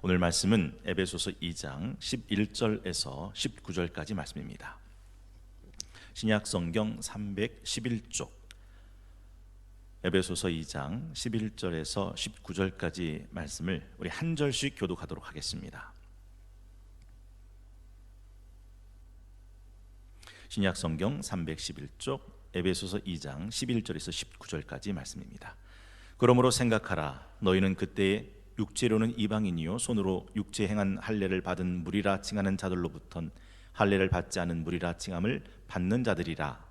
오늘 말씀은 에베소서 2장 11절에서 19절까지 말씀입니다. 신약 성경 311쪽 에베소서 2장 11절에서 19절까지 말씀을 우리 한 절씩 교독하도록 하겠습니다. 신약 성경 311쪽 에베소서 2장 11절에서 19절까지 말씀입니다. 그러므로 생각하라. 너희는 그때에 육체로는 이방인이요 손으로 육체 행한 할례를 받은 무리라 칭하는 자들로부턴 할례를 받지 않은 무리라 칭함을 받는 자들이라.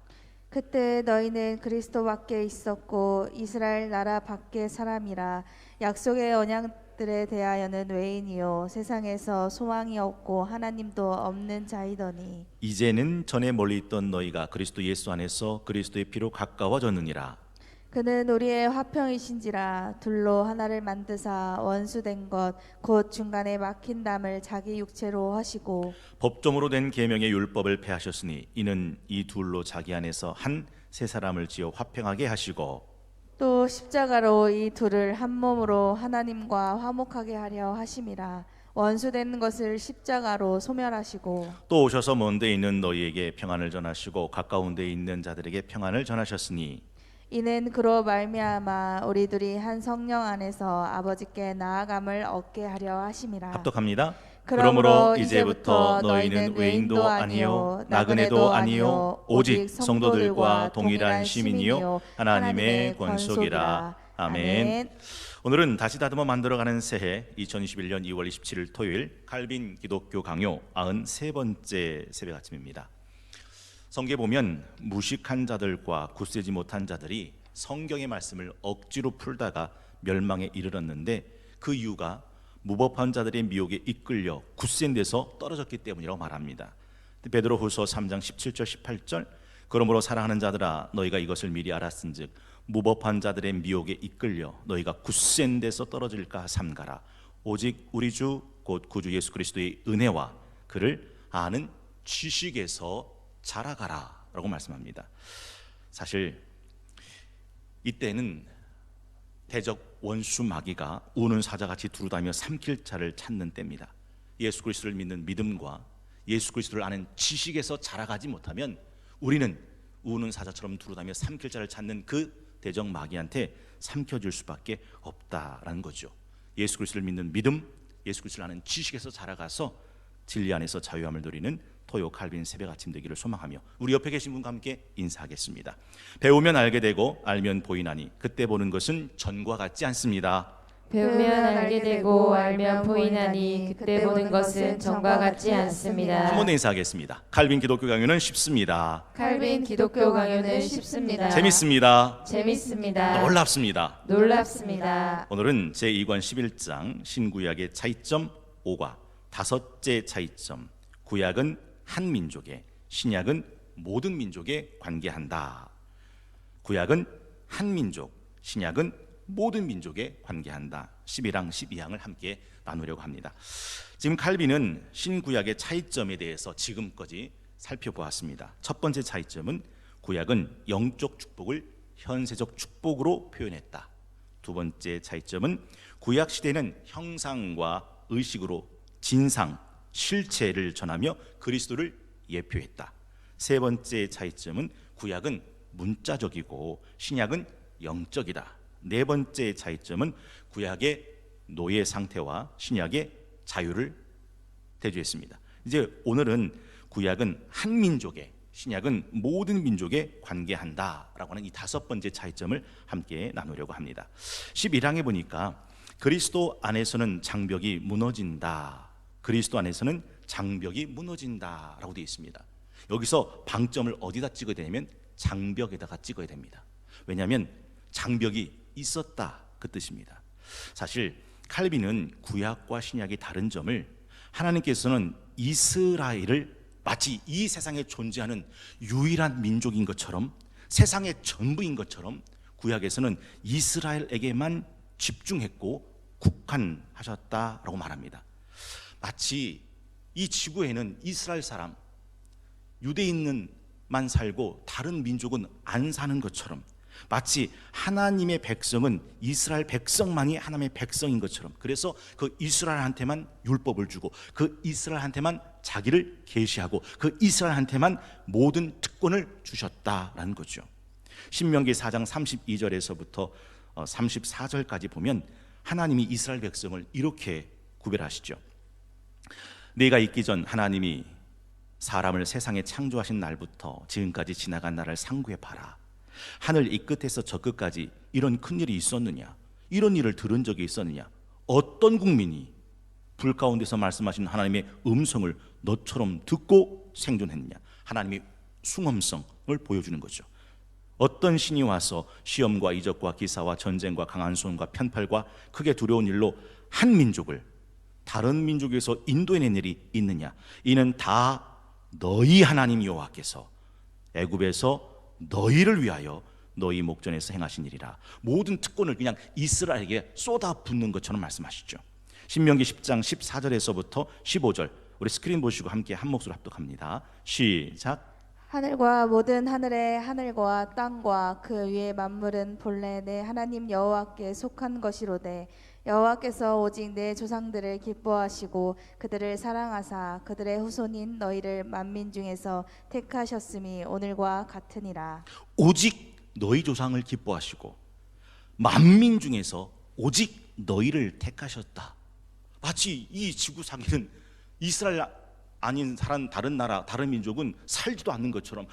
그때 너희는 그리스도 밖에 있었고 이스라엘 나라 밖의 사람이라. 약속의 언약들에 대하여는 외인이요 세상에서 소망이 없고 하나님도 없는 자이더니 이제는 전에 멀리 있던 너희가 그리스도 예수 안에서 그리스도의 피로 가까워졌느니라. 그는 우리의 화평이신지라. 둘로 하나를 만드사 원수된 것 곧 중간에 막힌 담을 자기 육체로 하시고 법조문으로 된 계명의 율법을 폐하셨으니 이는 이 둘로 자기 안에서 한 세 사람을 지어 화평하게 하시고 또 십자가로 이 둘을 한 몸으로 하나님과 화목하게 하려 하심이라. 원수된 것을 십자가로 소멸하시고 또 오셔서 먼 데 있는 너희에게 평안을 전하시고 가까운 데 있는 자들에게 평안을 전하셨으니 이는 그로 말미암아 우리들이 한 성령 안에서 아버지께 나아감을 얻게 하려 하심이라. 합독합니다. 그러므로 이제부터 너희는 외인도 아니요 나그네도 아니요 오직 성도들과 동일한 시민이요 하나님의 권속이라. 아멘. 오늘은 다시 다듬어 만들어가는 새해 2021년 2월 27일 토요일 칼빈 기독교 강요 93번째 새벽 아침입니다. 성경에 보면 무식한 자들과 굳세지 못한 자들이 성경의 말씀을 억지로 풀다가 멸망에 이르렀는데 그 이유가 무법한 자들의 미혹에 이끌려 굳센 데서 떨어졌기 때문이라고 말합니다. 베드로후서 3장 17절 18절 그러므로 사랑하는 자들아 너희가 이것을 미리 알았은즉 무법한 자들의 미혹에 이끌려 너희가 굳센 데서 떨어질까 삼가라. 오직 우리 주 곧 구주 예수 그리스도의 은혜와 그를 아는 지식에서 자라가라 라고 말씀합니다. 사실 이때는 대적 원수 마귀가 우는 사자같이 두루다니며 삼킬 자를 찾는 때입니다. 예수 그리스도를 믿는 믿음과 예수 그리스도를 아는 지식에서 자라가지 못하면 우리는 우는 사자처럼 두루다니며 삼킬 자를 찾는 그 대적 마귀한테 삼켜질 수밖에 없다라는 거죠. 예수 그리스도를 믿는 믿음, 예수 그리스도를 아는 지식에서 자라가서 진리 안에서 자유함을 누리는 토요 칼빈 새벽 아침 되기를 소망하며 우리 옆에 계신 분과 함께 인사하겠습니다. 배우면 알게 되고 알면 보이나니 그때 보는 것은 전과 같지 않습니다. 배우면 알게 되고 알면 보이나니 그때 보는 것은 전과 같지 않습니다. 한 번 더 인사하겠습니다. 칼빈 기독교 강요는 쉽습니다. 칼빈 기독교 강요는 쉽습니다. 재밌습니다. 재밌습니다. 놀랍습니다. 놀랍습니다. 오늘은 제2권 11장 신구약의 차이점 5과 다섯째 차이점 구약은 한 민족에 신약은 모든 민족에 관계한다. 구약은 한 민족, 신약은 모든 민족에 관계한다. 11항 12항을 함께 나누려고 합니다. 지금 칼빈은 신구약의 차이점에 대해서 지금까지 살펴보았습니다. 첫 번째 차이점은 구약은 영적 축복을 현세적 축복으로 표현했다. 두 번째 차이점은 구약 시대는 형상과 의식으로 진상, 실체를 전하며 그리스도를 예표했다. 세 번째 차이점은 구약은 문자적이고 신약은 영적이다. 네 번째 차이점은 구약의 노예 상태와 신약의 자유를 대조했습니다. 이제 오늘은 구약은 한 민족에 신약은 모든 민족에 관계한다라고 하는 이 다섯 번째 차이점을 함께 나누려고 합니다. 11항에 보니까 그리스도 안에서는 장벽이 무너진다. 그리스도 안에서는 장벽이 무너진다라고 되어 있습니다. 여기서 방점을 어디다 찍어야 되냐면 장벽에다가 찍어야 됩니다. 왜냐하면 장벽이 있었다 그 뜻입니다. 사실 칼빈은 구약과 신약의 다른 점을 하나님께서는 이스라엘을 마치 이 세상에 존재하는 유일한 민족인 것처럼 세상의 전부인 것처럼 구약에서는 이스라엘에게만 집중했고 국한하셨다라고 말합니다. 마치 이 지구에는 이스라엘 사람, 유대인만 살고 다른 민족은 안 사는 것처럼 마치 하나님의 백성은 이스라엘 백성만이 하나님의 백성인 것처럼, 그래서 그 이스라엘한테만 율법을 주고 그 이스라엘한테만 자기를 계시하고 그 이스라엘한테만 모든 특권을 주셨다라는 거죠. 신명기 4장 32절에서부터 34절까지 보면 하나님이 이스라엘 백성을 이렇게 구별하시죠. 내가 있기 전 하나님이 사람을 세상에 창조하신 날부터 지금까지 지나간 날을 상고해 봐라. 하늘 이 끝에서 저 끝까지 이런 큰일이 있었느냐? 이런 일을 들은 적이 있었느냐? 어떤 국민이 불 가운데서 말씀하신 하나님의 음성을 너처럼 듣고 생존했느냐? 하나님의 숭엄성을 보여주는 거죠. 어떤 신이 와서 시험과 이적과 기사와 전쟁과 강한 손과 편팔과 크게 두려운 일로 한 민족을 다른 민족에서 인도해낸 일이 있느냐? 이는 다 너희 하나님 여호와께서 애굽에서 너희를 위하여 너희 목전에서 행하신 일이라. 모든 특권을 그냥 이스라엘에게 쏟아붓는 것처럼 말씀하시죠. 신명기 10장 14절에서부터 15절, 우리 스크린 보시고 함께 한 목소리로 합독합니다. 시작. 하늘과 모든 하늘의 하늘과 땅과 그 위의 만물은 본래 내 하나님 여호와께 속한 것이로되 여호와께서 오직 내 조상들을 기뻐하시고 그들을 사랑하사 그들의 후손인 너희를 만민 중에서 택하셨음이 오늘과 같으니라. 오직 너희 조상을 기뻐하시고 만민 중에서 오직 너희를 택하셨다. 마치 이 지구상에는 이스라엘 아닌 다른 나라, 다른 민족은 살지도 않는 것처럼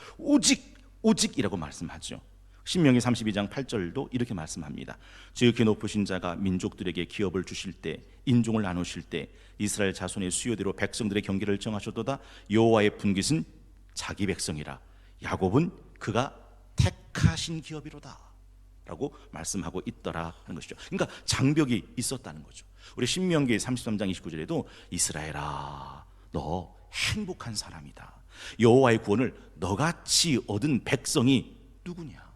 오직이라고 말씀하죠. 신명기 32장 8절도 이렇게 말씀합니다. 지극히 높으신 자가 민족들에게 기업을 주실 때, 인종을 나누실 때 이스라엘 자손의 수요대로 백성들의 경계를 정하셨도다. 여호와의 분깃은 자기 백성이라 야곱은 그가 택하신 기업이로다 라고 말씀하고 있더라 하는 것이죠. 그러니까 장벽이 있었다는 거죠. 우리 신명기 33장 29절에도 이스라엘아 너 행복한 사람이다. 여호와의 구원을 너같이 얻은 백성이 누구냐?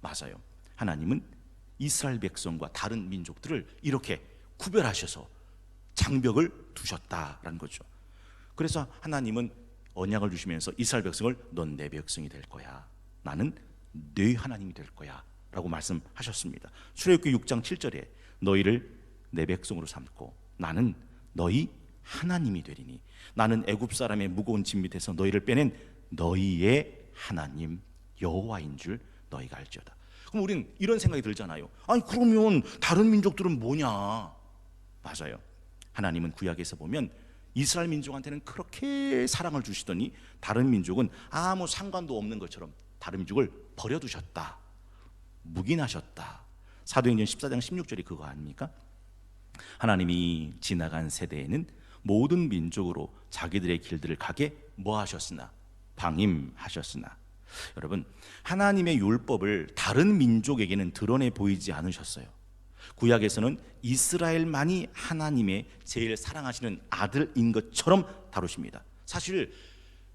맞아요. 하나님은 이스라엘 백성과 다른 민족들을 이렇게 구별하셔서 장벽을 두셨다라는 거죠. 그래서 하나님은 언약을 주시면서 이스라엘 백성을 넌 내 백성이 될 거야. 나는 네 하나님이 될 거야 라고 말씀하셨습니다. 출애굽기 6장 7절에 너희를 내 백성으로 삼고 나는 너희 하나님이 되리니 나는 애굽 사람의 무거운 짐 밑에서 너희를 빼낸 너희의 하나님 여호와인 줄 너희가 알지어다. 그럼 우리는 이런 생각이 들잖아요. 아니 그러면 다른 민족들은 뭐냐? 맞아요. 하나님은 구약에서 보면 이스라엘 민족한테는 그렇게 사랑을 주시더니 다른 민족은 아무 상관도 없는 것처럼 다른 민족을 버려두셨다. 묵인하셨다. 사도행전 14장 16절이 그거 아닙니까? 하나님이 지나간 세대에는 모든 민족으로 자기들의 길들을 가게 뭐 하셨으나? 방임하셨으나. 여러분, 하나님의 율법을 다른 민족에게는 드러내 보이지 않으셨어요. 구약에서는 이스라엘만이 하나님의 제일 사랑하시는 아들인 것처럼 다루십니다. 사실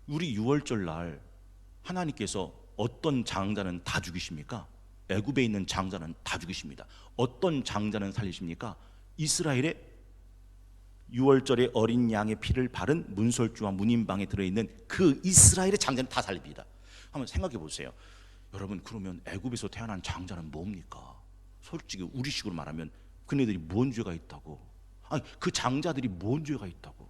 우리 유월절 하나님께서 어떤 장자는 다 죽이십니까? 애굽에 있는 장자는 다 죽이십니다. 어떤 장자는 살리십니까? 이스라엘의 유월절에 어린 양의 피를 바른 문설주와 문인방에 들어있는 그 이스라엘의 장자는 다 살립니다. 한번 생각해 보세요. 여러분, 그러면 애굽에서 태어난 장자는 뭡니까? 솔직히 우리식으로 말하면 그네들이 뭔 죄가 있다고? 아니, 그 장자들이 뭔 죄가 있다고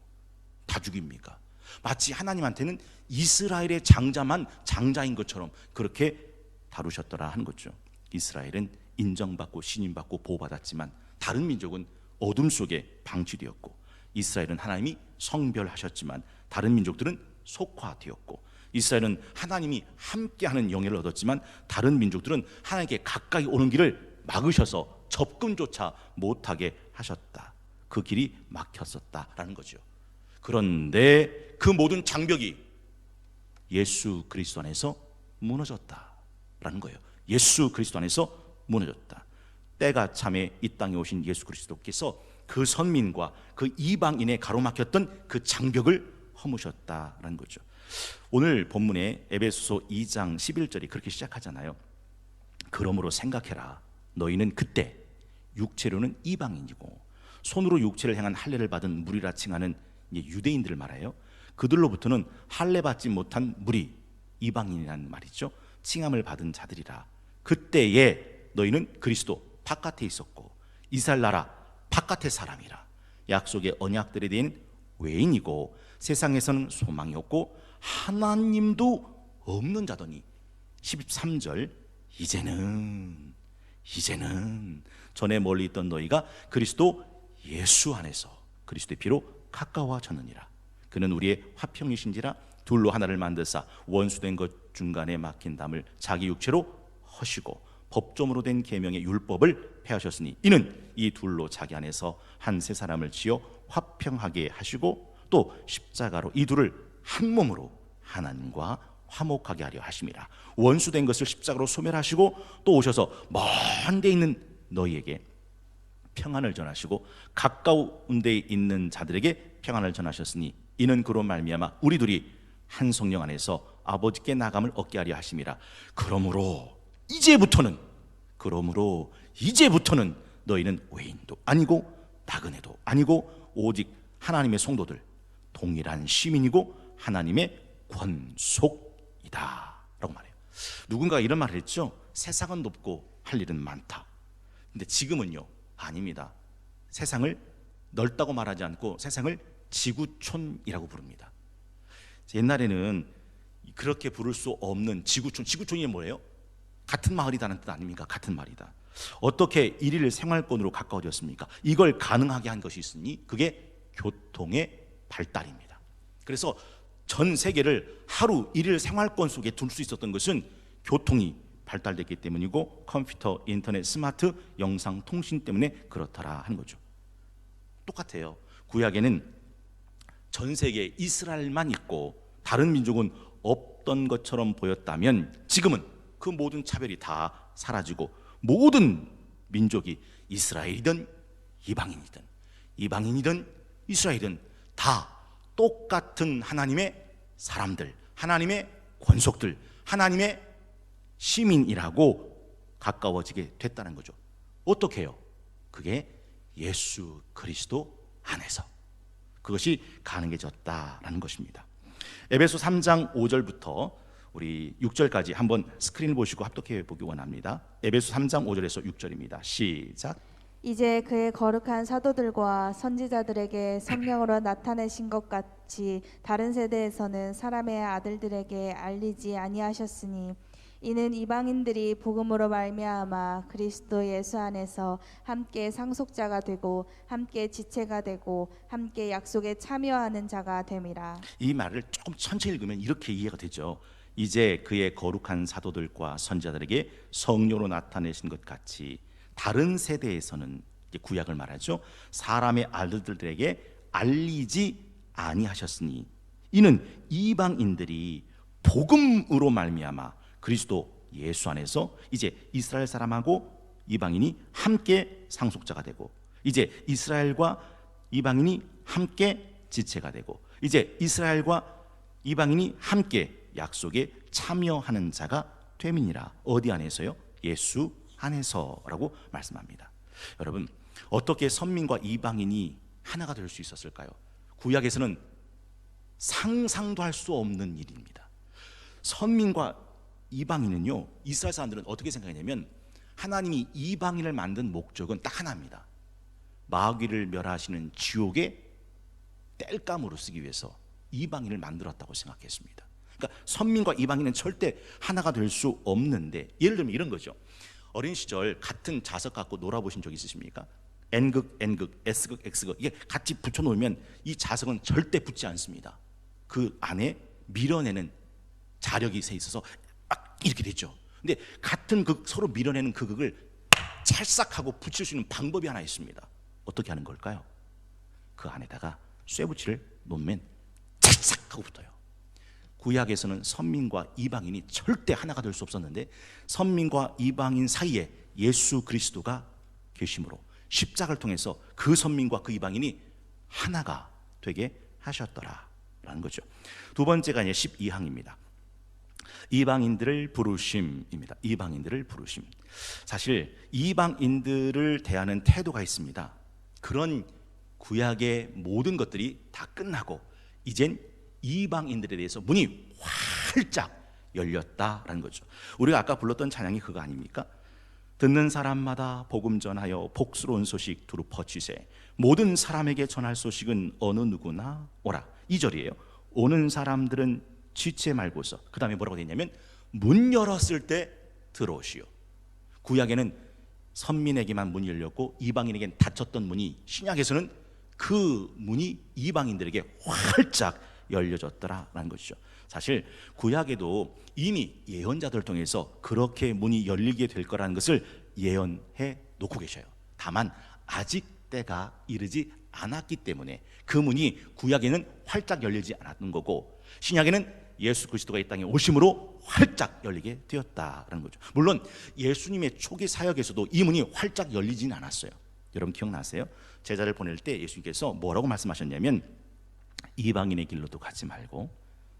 다 죽입니까? 마치 하나님한테는 이스라엘의 장자만 장자인 것처럼 그렇게 다루셨더라 하는 거죠. 이스라엘은 인정받고 신임받고 보호받았지만 다른 민족은 어둠 속에 방치되었고, 이스라엘은 하나님이 성별하셨지만 다른 민족들은 속화되었고, 이스라엘은 하나님이 함께하는 영예를 얻었지만 다른 민족들은 하나님께 가까이 오는 길을 막으셔서 접근조차 못하게 하셨다. 그 길이 막혔었다라는 거죠. 그런데 그 모든 장벽이 예수 그리스도 안에서 무너졌다라는 거예요. 예수 그리스도 안에서 무너졌다. 때가 참에 이 땅에 오신 예수 그리스도께서 그 선민과 그 이방인의 가로막혔던 그 장벽을 허무셨다라는 거죠. 오늘 본문의 에베소서 2장 11절이 그렇게 시작하잖아요. 그러므로 생각해라. 너희는 그때 육체로는 이방인이고 손으로 육체를 행한 할례를 받은 무리라 칭하는 유대인들을 말해요. 그들로부터는 할례 받지 못한 무리, 이방인이라는 말이죠. 칭함을 받은 자들이라. 그때에 너희는 그리스도 바깥에 있었고 이스라엘 나라 바깥의 사람이라. 약속의 언약들에 대한 외인이고 세상에서는 소망이 없고 하나님도 없는 자더니 13절 이제는 전에 멀리 있던 너희가 그리스도 예수 안에서 그리스도의 피로 가까워졌느니라. 그는 우리의 화평이신지라 둘로 하나를 만드사 원수된 것 중간에 막힌 담을 자기 육체로 허시고 법조문으로 된 계명의 율법을 폐하셨으니 이는 이 둘로 자기 안에서 한 세 사람을 지어 화평하게 하시고 또 십자가로 이 둘을 한 몸으로 하나님과 화목하게 하려 하심이라. 원수된 것을 십자가로 소멸하시고 또 오셔서 먼 데 있는 너희에게 평안을 전하시고 가까운 데 있는 자들에게 평안을 전하셨으니 이는 그로 말미암아 우리 둘이 한 성령 안에서 아버지께 나감을 얻게 하려 하심이라. 그러므로 이제부터는 너희는 외인도 아니고 나그네도 아니고 오직 하나님의 성도들 동일한 시민이고 하나님의 권속이다 라고 말해요. 누군가 이런 말을 했죠. 세상은 높고 할 일은 많다. 근데 지금은요 아닙니다. 세상을 넓다고 말하지 않고 세상을 지구촌이라고 부릅니다. 옛날에는 그렇게 부를 수 없는 지구촌이 뭐예요? 같은 마을이다는 뜻 아닙니까? 같은 말이다. 어떻게 일일 생활권으로 가까워졌습니까? 이걸 가능하게 한 것이 있으니 그게 교통의 발달입니다. 그래서 전 세계를 하루 일일 생활권 속에 둘 수 있었던 것은 교통이 발달됐기 때문이고 컴퓨터, 인터넷, 스마트, 영상, 통신 때문에 그렇더라 하는 거죠. 똑같아요. 구약에는 전 세계에 이스라엘만 있고 다른 민족은 없던 것처럼 보였다면 지금은 그 모든 차별이 다 사라지고 모든 민족이 이스라엘이든 이방인이든 이스라엘이든 다 똑같은 하나님의 사람들, 하나님의 권속들, 하나님의 시민이라고 가까워지게 됐다는 거죠. 어떻게 해요? 그게 예수 그리스도 안에서 그것이 가능해졌다라는 것입니다. 에베소 3장 5절부터 우리 6절까지 한번 스크린을 보시고 합독해 보기 원합니다. 에베소 3장 5절에서 6절입니다. 시작. 이제 그의 거룩한 사도들과 선지자들에게 성령으로 나타내신 것 같이 다른 세대에서는 사람의 아들들에게 알리지 아니하셨으니 이는 이방인들이 복음으로 말미암아 그리스도 예수 안에서 함께 상속자가 되고 함께 지체가 되고 함께 약속에 참여하는 자가 됨이라. 이 말을 조금 천천히 읽으면 이렇게 이해가 되죠. 이제 그의 거룩한 사도들과 선지자들에게 성령으로 나타내신 것 같이 다른 세대에서는 구약을 말하죠. 사람의 아들들에게 알리지 아니하셨으니 이는 이방인들이 복음으로 말미암아 그리스도 예수 안에서 이제 이스라엘 사람하고 이방인이 함께 상속자가 되고 이제 이스라엘과 이방인이 함께 지체가 되고 이제 이스라엘과 이방인이 함께 약속에 참여하는 자가 됨이니라. 어디 안에서요? 예수 안에서라고 말씀합니다. 여러분, 어떻게 선민과 이방인이 하나가 될 수 있었을까요? 구약에서는 상상도 할 수 없는 일입니다. 선민과 이방인은요, 이스라엘 사람들은 어떻게 생각했냐면 하나님이 이방인을 만든 목적은 딱 하나입니다. 마귀를 멸하시는 지옥의 땔감으로 쓰기 위해서 이방인을 만들었다고 생각했습니다. 그러니까 선민과 이방인은 절대 하나가 될 수 없는데, 예를 들면 이런 거죠. 어린 시절 같은 자석 갖고 놀아보신 적 있으십니까? N극, N극, S극, X극 이게 같이 붙여놓으면 이 자석은 절대 붙지 않습니다. 그 안에 밀어내는 자력이 세 있어서 막 이렇게 됐죠. 근데 같은 극, 서로 밀어내는 그 극을 찰싹하고 붙일 수 있는 방법이 하나 있습니다. 어떻게 하는 걸까요? 그 안에다가 쇠붙이를 놓으면 찰싹하고 붙어요. 구약에서는 선민과 이방인이 절대 하나가 될 수 없었는데 선민과 이방인 사이에 예수 그리스도가 계심으로 십자가를 통해서 그 선민과 그 이방인이 하나가 되게 하셨더라라는 거죠. 두 번째가 이제 12항입니다. 이방인들을 부르심입니다. 이방인들을 부르심. 사실 이방인들을 대하는 태도가 있습니다. 그런 구약의 모든 것들이 다 끝나고 이젠 이방인들에 대해서 문이 활짝 열렸다라는 거죠. 우리가 아까 불렀던 찬양이 그거 아닙니까? 듣는 사람마다 복음 전하여 복스러운 소식 두루 퍼치세. 모든 사람에게 전할 소식은 어느 누구나 오라. 2절이에요. 오는 사람들은 지체 말고서, 그 다음에 뭐라고 되어 있냐면 문 열었을 때 들어오시오. 구약에는 선민에게만 문이 열렸고 이방인에게는 닫혔던 문이, 신약에서는 그 문이 이방인들에게 활짝 열려졌더라라는 것이죠. 사실 구약에도 이미 예언자들을 통해서 그렇게 문이 열리게 될 거라는 것을 예언해 놓고 계셔요. 다만 아직 때가 이르지 않았기 때문에 그 문이 구약에는 활짝 열리지 않았던 거고, 신약에는 예수 그리스도가 이 땅에 오심으로 활짝 열리게 되었다라는 거죠. 물론 예수님의 초기 사역에서도 이 문이 활짝 열리진 않았어요. 여러분 기억나세요? 제자를 보낼 때 예수님께서 뭐라고 말씀하셨냐면 이방인의 길로도 가지 말고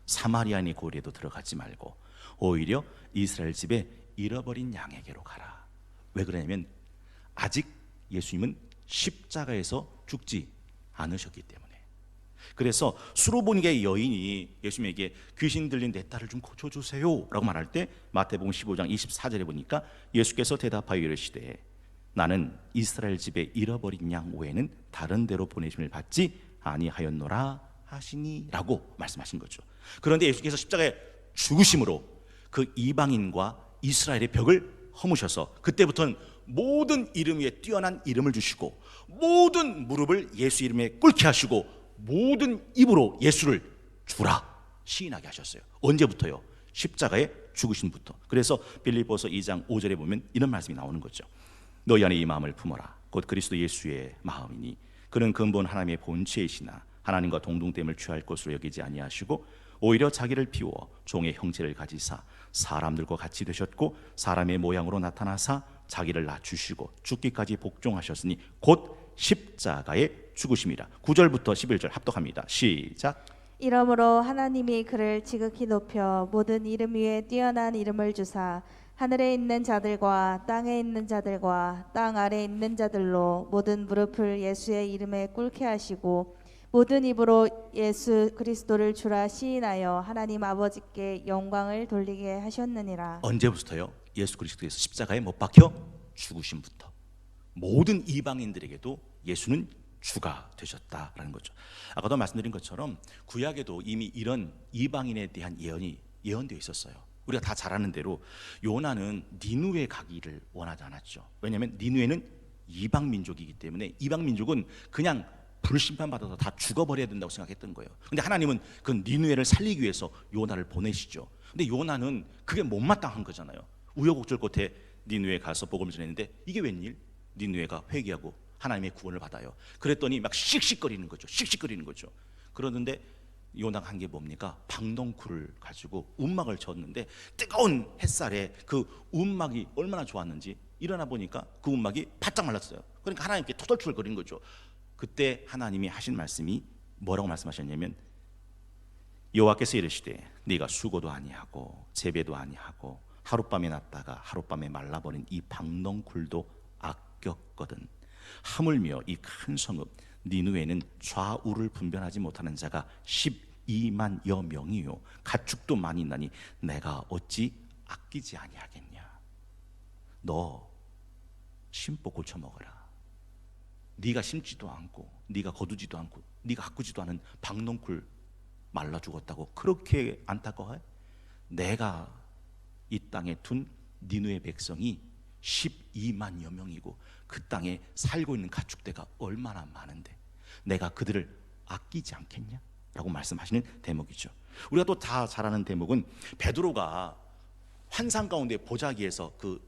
사마리아인의 고리에도 들어가지 말고 오히려 이스라엘 집에 잃어버린 양에게로 가라. 왜 그러냐면 아직 예수님은 십자가에서 죽지 않으셨기 때문에. 그래서 수로보니게 여인이 예수님에게 귀신 들린 내 딸을 좀 고쳐주세요 라고 말할 때 마태복음 15장 24절에 보니까 예수께서 대답하여 이르시되 나는 이스라엘 집에 잃어버린 양 외에는 다른 데로 보내심을 받지 아니하였노라 하시니 라고 말씀하신 거죠. 그런데 예수께서 십자가에 죽으심으로 그 이방인과 이스라엘의 벽을 허무셔서 그때부터는 모든 이름 위에 뛰어난 이름을 주시고 모든 무릎을 예수 이름에 꿇게 하시고 모든 입으로 예수를 주라 시인하게 하셨어요. 언제부터요? 십자가에 죽으신부터. 그래서 빌립보서 2장 5절에 보면 이런 말씀이 나오는 거죠. 너희 안에 이 마음을 품어라. 곧 그리스도 예수의 마음이니 그는 근본 하나님의 본체이시나 하나님과 동등됨을 취할 것으로 여기지 아니하시고 오히려 자기를 비워 종의 형체를 가지사 사람들과 같이 되셨고 사람의 모양으로 나타나사 자기를 낮추시고 죽기까지 복종하셨으니 곧 십자가에 죽으심이라. 9절부터 11절 합독합니다. 시작. 이러므로 하나님이 그를 지극히 높여 모든 이름 위에 뛰어난 이름을 주사 하늘에 있는 자들과 땅에 있는 자들과 땅 아래에 있는 자들로 모든 무릎을 예수의 이름에 꿇게 하시고 모든 입으로 예수 그리스도를 주라 시인하여 하나님 아버지께 영광을 돌리게 하셨느니라. 언제부터요? 예수 그리스도께서 십자가에 못 박혀 죽으심부터 모든 이방인들에게도 예수는 주가 되셨다라는 거죠. 아까도 말씀드린 것처럼 구약에도 이미 이런 이방인에 대한 예언이 예언되어 있었어요. 우리가 다 잘 아는 대로 요나는 니누에 가기를 원하지 않았죠. 왜냐하면 니누에는 이방 민족이기 때문에 이방 민족은 그냥 불심판 받아서 다 죽어버려야 된다고 생각했던 거예요. 근데 하나님은 그 니누에를 살리기 위해서 요나를 보내시죠. 근데 요나는 그게 못마땅한 거잖아요. 우여곡절 끝에 니누에 가서 복음을 전했는데 이게 웬일? 니누에가 회개하고 하나님의 구원을 받아요. 그랬더니 막 씩씩거리는 거죠. 씩씩거리는 거죠. 그러는데 요나가 한 게 뭡니까? 방덩쿨을 가지고 움막을 쳤는데 뜨거운 햇살에 그 움막이 얼마나 좋았는지 일어나 보니까 그 움막이 바짝 말랐어요. 그러니까 하나님께 토덜토덜거리는 거죠. 그때 하나님이 하신 말씀이 뭐라고 말씀하셨냐면 여호와께서 이르시되 네가 수고도 아니하고 재배도 아니하고 하룻밤에 났다가 하룻밤에 말라버린 이 방덩쿨도 아꼈거든. 하물며 이 큰 성읍 니누에는 좌우를 분별하지 못하는 자가 12만여 명이요 가축도 많이 있나니 내가 어찌 아끼지 아니하겠냐. 너 심고 고쳐 먹어라. 네가 심지도 않고 네가 거두지도 않고 네가 가꾸지도 않은 방농쿨 말라 죽었다고 그렇게 안타까워해? 내가 이 땅에 둔 니누의 백성이 12만여 명이고 그 땅에 살고 있는 가축대가 얼마나 많은데 내가 그들을 아끼지 않겠냐? 라고 말씀하시는 대목이죠. 우리가 또 다 잘 아는 대목은 베드로가 환상 가운데 보자기에서 그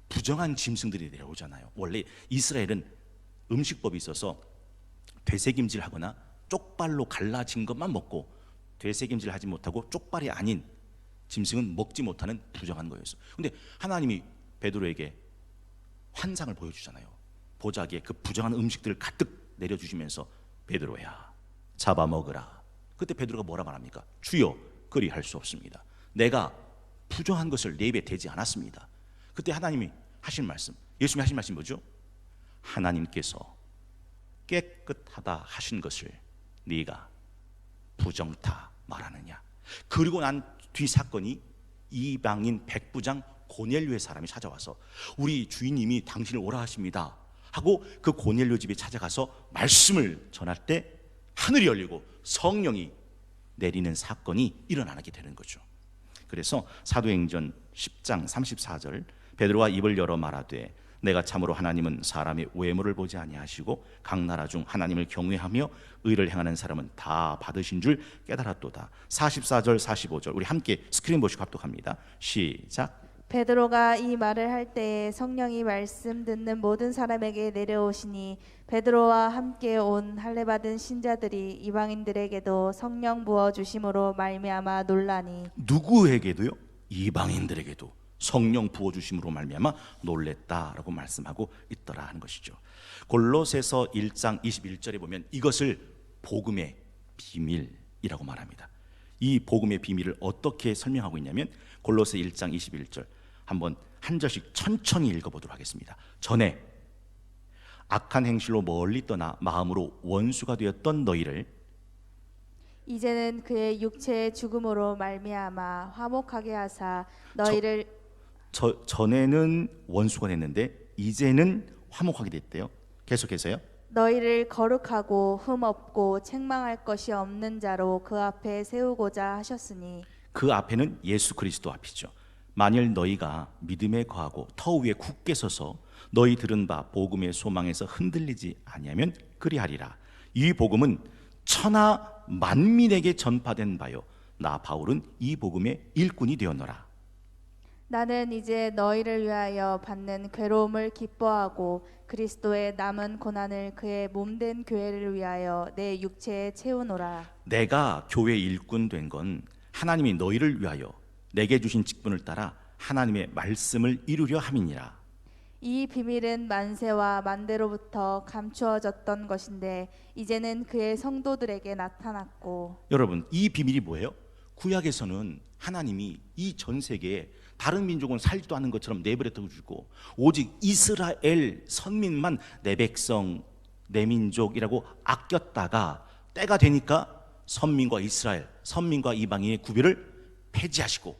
부정한 짐승들이 내려오잖아요. 원래 이스라엘은 음식법이 있어서 되새김질하거나 쪽발로 갈라진 것만 먹고 되새김질 하지 못하고 쪽발이 아닌 짐승은 먹지 못하는 부정한 거였어. 근데 하나님이 베드로에게 환상을 보여주잖아요. 보자기에 그 부정한 음식들을 가득 내려주시면서 베드로야 잡아먹으라. 그때 베드로가 뭐라 말합니까? 주여 그리할 수 없습니다. 내가 부정한 것을 내 입에 대지 않았습니다. 그때 하나님이 하신 말씀, 예수님이 하신 말씀이 뭐죠? 하나님께서 깨끗하다 하신 것을 네가 부정타 말하느냐. 그리고 난 뒤 사건이 이방인 백부장 고넬료의 사람이 찾아와서 우리 주인님이 당신을 오라 하십니다 하고 그 고넬료 집에 찾아가서 말씀을 전할 때 하늘이 열리고 성령이 내리는 사건이 일어나게 되는 거죠. 그래서 사도행전 10장 34절 베드로가 입을 열어 말하되 내가 참으로 하나님은 사람의 외모를 보지 아니하시고 각 나라 중 하나님을 경외하며 의를 행하는 사람은 다 받으신 줄 깨달았도다. 44절 45절 우리 함께 스크린 보시고 합독합니다. 시작. 베드로가 이 말을 할 때에 성령이 말씀 듣는 모든 사람에게 내려오시니 베드로와 함께 온 할례 받은 신자들이 이방인들에게도 성령 부어 주심으로 말미암아 놀라니. 누구에게도요? 이방인들에게도 성령 부어 주심으로 말미암아 놀랬다라고 말씀하고 있더라 하는 것이죠. 골로새서 1장 21절에 보면 이것을 복음의 비밀이라고 말합니다. 이 복음의 비밀을 어떻게 설명하고 있냐면 골로새 1장 21절 한번 한 절씩 천천히 읽어보도록 하겠습니다. 전에 악한 행실로 멀리 떠나 마음으로 원수가 되었던 너희를 이제는 그의 육체의 죽음으로 말미암아 화목하게 하사 너희를 전에는 원수가 됐는데 이제는 화목하게 됐대요. 계속해서요. 너희를 거룩하고 흠 없고 책망할 것이 없는 자로 그 앞에 세우고자 하셨으니. 그 앞에는 예수 그리스도 앞이죠. 만일 너희가 믿음에 거하고 터 위에 굳게 서서 너희 들은 바 복음의 소망에서 흔들리지 아니하면 그리하리라. 이 복음은 천하 만민에게 전파된 바요 나 바울은 이 복음의 일꾼이 되었노라. 나는 이제 너희를 위하여 받는 괴로움을 기뻐하고 그리스도의 남은 고난을 그의 몸된 교회를 위하여 내 육체에 채우노라. 내가 교회 일꾼 된 건 하나님이 너희를 위하여 내게 주신 직분을 따라 하나님의 말씀을 이루려 함이니라. 이 비밀은 만세와 만대로부터 감추어졌던 것인데 이제는 그의 성도들에게 나타났고. 여러분 이 비밀이 뭐예요? 구약에서는 하나님이 이 전 세계에 다른 민족은 살지도 않은 것처럼 내버려 두고 오직 이스라엘 선민만 내 백성 내 민족이라고 아꼈다가 때가 되니까 선민과 이스라엘, 선민과 이방인의 구별을 폐지하시고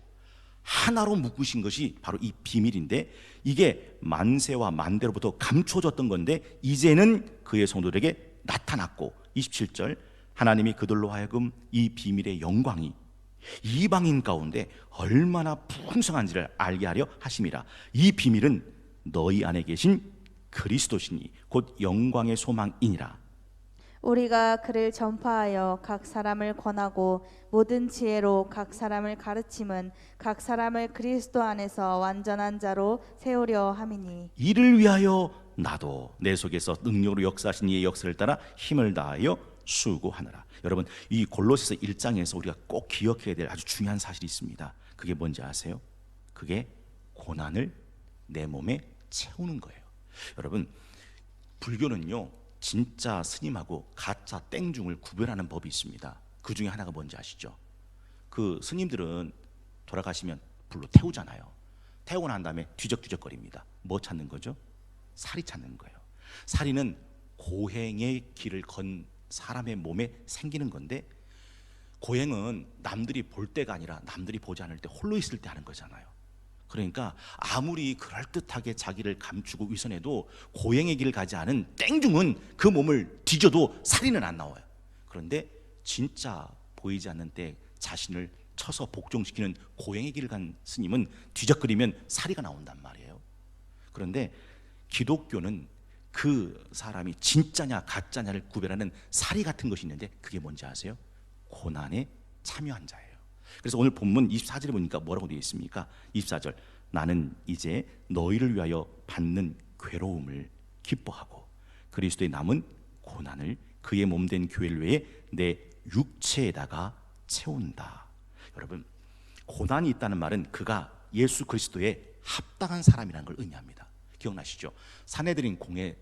하나로 묶으신 것이 바로 이 비밀인데 이게 만세와 만대로부터 감춰졌던 건데 이제는 그의 성도들에게 나타났고 27절 하나님이 그들로 하여금 이 비밀의 영광이 이방인 가운데 얼마나 풍성한지를 알게 하려 하심이라. 이 비밀은 너희 안에 계신 그리스도시니 곧 영광의 소망이니라. 우리가 그를 전파하여 각 사람을 권하고 모든 지혜로 각 사람을 가르침은 각 사람을 그리스도 안에서 완전한 자로 세우려 함이니. 이를 위하여 나도 내 속에서 능력으로 역사하신 이의 역사를 따라 힘을 다하여 수고하느라. 여러분 이 골로새서 1장에서 우리가 꼭 기억해야 될 아주 중요한 사실이 있습니다. 그게 뭔지 아세요? 그게 고난을 내 몸에 채우는 거예요. 여러분 불교는요 진짜 스님하고 가짜 땡중을 구별하는 법이 있습니다. 그 중에 하나가 뭔지 아시죠? 그 스님들은 돌아가시면 불로 태우잖아요. 태우고 난 다음에 뒤적뒤적거립니다. 뭐 찾는 거죠? 사리 찾는 거예요. 사리는 고행의 길을 건 사람의 몸에 생기는 건데 고행은 남들이 볼 때가 아니라 남들이 보지 않을 때 홀로 있을 때 하는 거잖아요. 그러니까 아무리 그럴듯하게 자기를 감추고 위선해도 고행의 길을 가지 않은 땡중은 그 몸을 뒤져도 살이는 안 나와요. 그런데 진짜 보이지 않는 때 자신을 쳐서 복종시키는 고행의 길을 간 스님은 뒤적거리면 살이가 나온단 말이에요. 그런데 기독교는 그 사람이 진짜냐 가짜냐를 구별하는 사리 같은 것이 있는데 그게 뭔지 아세요? 고난에 참여한 자예요. 그래서 오늘 본문 24절에 보니까 뭐라고 되어 있습니까? 24절 나는 이제 너희를 위하여 받는 괴로움을 기뻐하고 그리스도의 남은 고난을 그의 몸된 교회를 위해 내 육체에다가 채운다. 여러분 고난이 있다는 말은 그가 예수 그리스도의 합당한 사람이라는 걸 의미합니다. 기억나시죠? 산헤드린 공회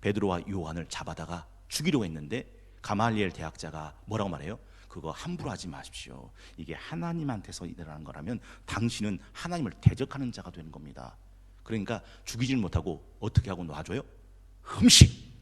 베드로와 요한을 잡아다가 죽이려고 했는데 가말리엘 대학자가 뭐라고 말해요? 그거 함부로 하지 마십시오. 이게 하나님한테서 일어나는 거라면 당신은 하나님을 대적하는 자가 되는 겁니다. 그러니까 죽이질 못하고 어떻게 하고 놔줘요? 흠식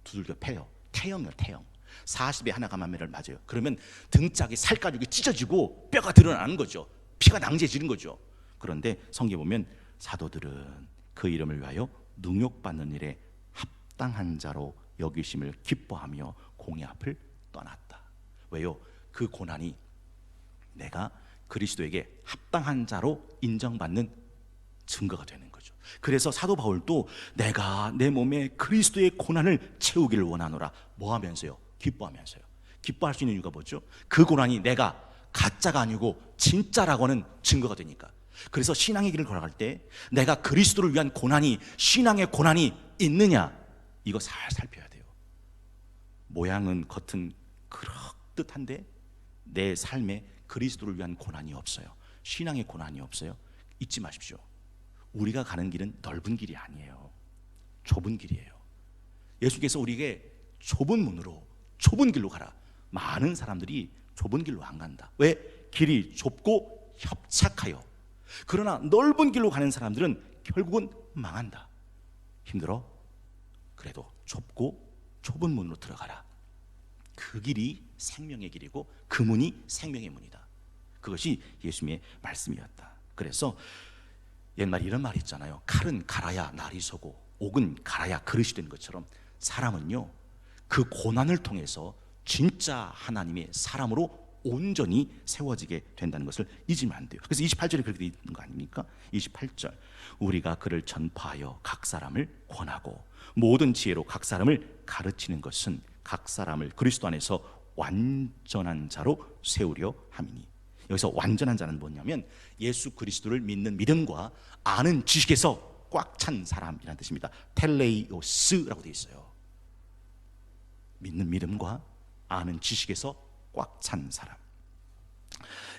두들겨 패요. 태형이요 태형. 40에 하나 감한매를 맞아요. 그러면 등짝이 살가죽이 찢어지고 뼈가 드러나는 거죠. 피가 낭재해지는 거죠. 그런데 성경에 보면 사도들은 그 이름을 위하여 능욕받는 일에 합당한 자로 여기심을 기뻐하며 공의 앞을 떠났다. 왜요? 그 고난이 내가 그리스도에게 합당한 자로 인정받는 증거가 되는 거죠. 그래서 사도 바울도 내가 내 몸에 그리스도의 고난을 채우기를 원하노라. 뭐 하면서요? 기뻐하면서요. 기뻐할 수 있는 이유가 뭐죠? 그 고난이 내가 가짜가 아니고 진짜라고 하는 증거가 되니까. 그래서 신앙의 길을 걸어갈 때 내가 그리스도를 위한 고난이, 신앙의 고난이 있느냐, 이거 살펴야 돼요. 모양은 겉은 그럴듯한데 내 삶에 그리스도를 위한 고난이 없어요. 신앙의 고난이 없어요. 잊지 마십시오. 우리가 가는 길은 넓은 길이 아니에요. 좁은 길이에요. 예수께서 우리에게 좁은 문으로, 좁은 길로 가라. 많은 사람들이 좁은 길로 안 간다. 왜? 길이 좁고 협착하여. 그러나 넓은 길로 가는 사람들은 결국은 망한다. 힘들어? 그래도 좁고 좁은 문으로 들어가라. 그 길이 생명의 길이고 그 문이 생명의 문이다. 그것이 예수님의 말씀이었다. 그래서 옛말에 이런 말이 있잖아요. 칼은 갈아야 날이 서고 옥은 갈아야 그릇이 되는 것처럼 사람은요, 그 고난을 통해서 진짜 하나님의 사람으로 온전히 세워지게 된다는 것을 잊으면 안 돼요. 그래서 28절에 그렇게 되어 있는 거 아닙니까? 28절, 우리가 그를 전파하여 각 사람을 권하고 모든 지혜로 각 사람을 가르치는 것은 각 사람을 그리스도 안에서 완전한 자로 세우려 함이니. 여기서 완전한 자는 뭐냐면 예수 그리스도를 믿는 믿음과 아는 지식에서 꽉 찬 사람이라는 뜻입니다. 텔레이오스라고 되어 있어요. 믿는 믿음과 아는 지식에서 꽉 찬 사람.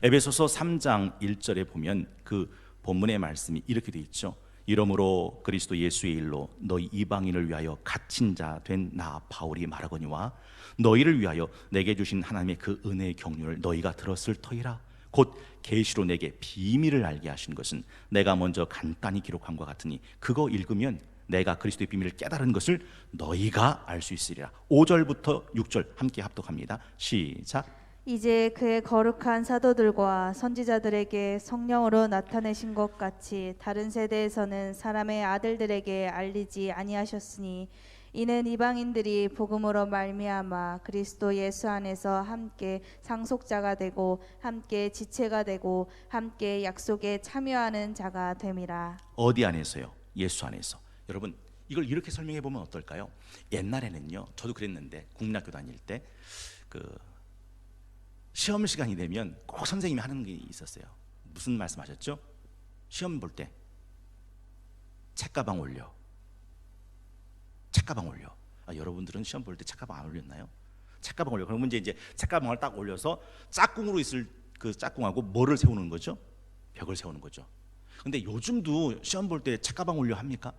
에베소서 3장 1절에 보면 그 본문의 말씀이 이렇게 되어 있죠. 이러므로 그리스도 예수의 일로 너희 이방인을 위하여 갇힌 자 된 나 바울이 말하거니와 너희를 위하여 내게 주신 하나님의 그 은혜의 경륜을 너희가 들었을 터이라. 곧 계시로 내게 비밀을 알게 하신 것은 내가 먼저 간단히 기록한 것 같으니 그거 읽으면 내가 그리스도의 비밀을 깨달은 것을 너희가 알 수 있으리라. 5절부터 6절 함께 합독합니다. 시작. 이제 그의 거룩한 사도들과 선지자들에게 성령으로 나타내신 것 같이 다른 세대에서는 사람의 아들들에게 알리지 아니하셨으니 이는 이방인들이 복음으로 말미암아 그리스도 예수 안에서 함께 상속자가 되고 함께 지체가 되고 함께 약속에 참여하는 자가 됨이라. 어디 안에서요? 예수 안에서. 여러분, 이걸 이렇게 설명해 보면 어떨까요? 옛날에는요, 저도 그랬는데 국민학교 다닐 때 시험 시간이 되면 꼭 선생님이 하는 게 있었어요. 무슨 말씀하셨죠? 시험 볼 때 책가방 올려. 책가방 올려. 여러분들은 시험 볼 때 책가방 안 올렸나요? 책가방 올려. 그러면 이제 책가방을 딱 올려서 짝꿍으로 있을 그 짝꿍하고 뭐를 세우는 거죠? 벽을 세우는 거죠. 근데 요즘도 시험 볼 때 책가방 올려 합니까?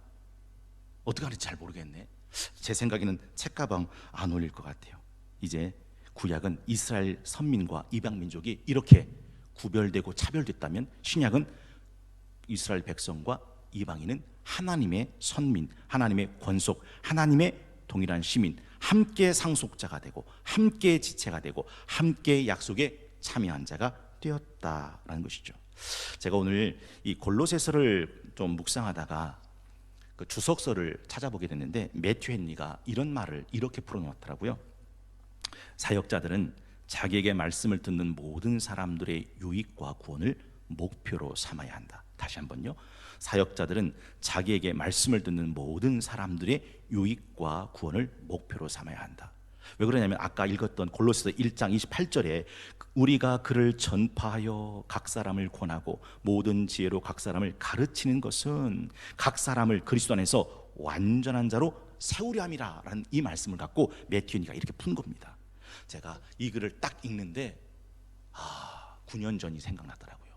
어떻게 하는지 잘 모르겠네. 제 생각에는 책가방 안 올릴 것 같아요. 이제 구약은 이스라엘 선민과 이방 민족이 이렇게 구별되고 차별됐다면 신약은 이스라엘 백성과 이방인은 하나님의 선민, 하나님의 권속, 하나님의 동일한 시민, 함께 상속자가 되고 함께 지체가 되고 함께 약속에 참여한 자가 되었다라는 것이죠. 제가 오늘 이 골로새서를 좀 묵상하다가 그 주석서를 찾아보게 됐는데 매튜 헨리가 이런 말을 이렇게 풀어놓았더라고요. 사역자들은 자기에게 말씀을 듣는 모든 사람들의 유익과 구원을 목표로 삼아야 한다. 다시 한번요. 사역자들은 자기에게 말씀을 듣는 모든 사람들의 유익과 구원을 목표로 삼아야 한다. 왜 그러냐면 아까 읽었던 골로새서 1장 28절에 우리가 그를 전파하여 각 사람을 권하고 모든 지혜로 각 사람을 가르치는 것은 각 사람을 그리스도 안에서 완전한 자로 세우려 함이라 라는 이 말씀을 갖고 매튜니가 이렇게 푼 겁니다. 제가 이 글을 딱 읽는데 9년 전이 생각나더라고요.